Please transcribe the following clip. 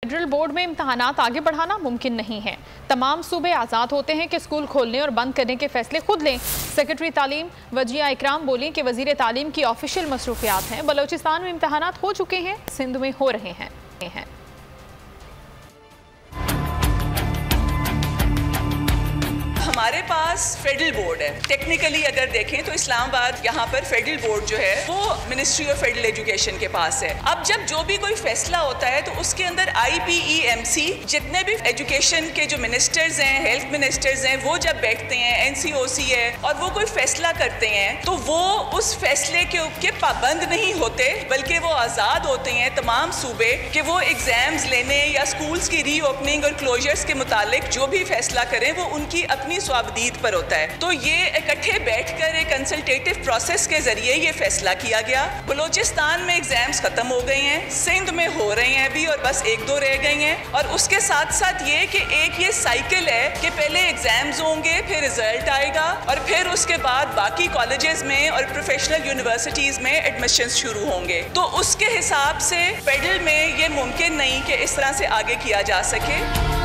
Federal board में इम्तहानात आगे बढ़ाना मुमकिन नहीं है। तमाम सूबे आज़ाद होते हैं कि स्कूल खोलने और बंद करने के फैसले खुद लें। सेक्रेटरी तालीम वजिया इकराम बोली कि वजीर तालीम की ऑफिशियल मसरूफियात हैं। बलोचिस्तान में इम्तहानात हो चुके हैं, सिंध में हो रहे हैं। हमारे पास फेडरल बोर्ड है। टेक्निकली अगर देखें तो इस्लामाबाद यहाँ पर फेडरल बोर्ड जो है वो मिनिस्ट्री ऑफ फेडरल एजुकेशन के पास है। अब जब जो भी कोई फैसला होता है तो उसके अंदर IPEMC जितने भी एजुकेशन के जो मिनिस्टर्स हैं, हेल्थ मिनिस्टर्स हैं, वो जब बैठते हैं, NCOC है और वो कोई फैसला करते हैं तो वो उस फैसले के पाबंद नहीं होते, बल्कि वो आज़ाद होते हैं तमाम सूबे कि वो एग्जाम्स लेने या स्कूल्स की रीओपनिंग और क्लोजर्स के मुतालिक जो भी फैसला करें वो उनकी अपनी स्वाबदीद पर होता है। तो ये इकट्ठे बैठकर एक कंसल्टेटिव प्रोसेस के जरिए ये फैसला किया गया। बलोचिस्तान में एग्जाम्स खत्म हो गए हैं, सिंध में हो रहे हैं अभी और बस 1-2 रह गई हैं। और उसके साथ साथ ये कि एक ये साइकिल है कि पहले एग्जाम्स होंगे, फिर रिजल्ट आएगा और फिर उसके बाद बाकी कॉलेजेस में और प्रोफेशनल यूनिवर्सिटीज में एडमिशन शुरू होंगे। तो उसके हिसाब से फेडरल में ये मुमकिन नहीं कि इस तरह से आगे किया जा सके।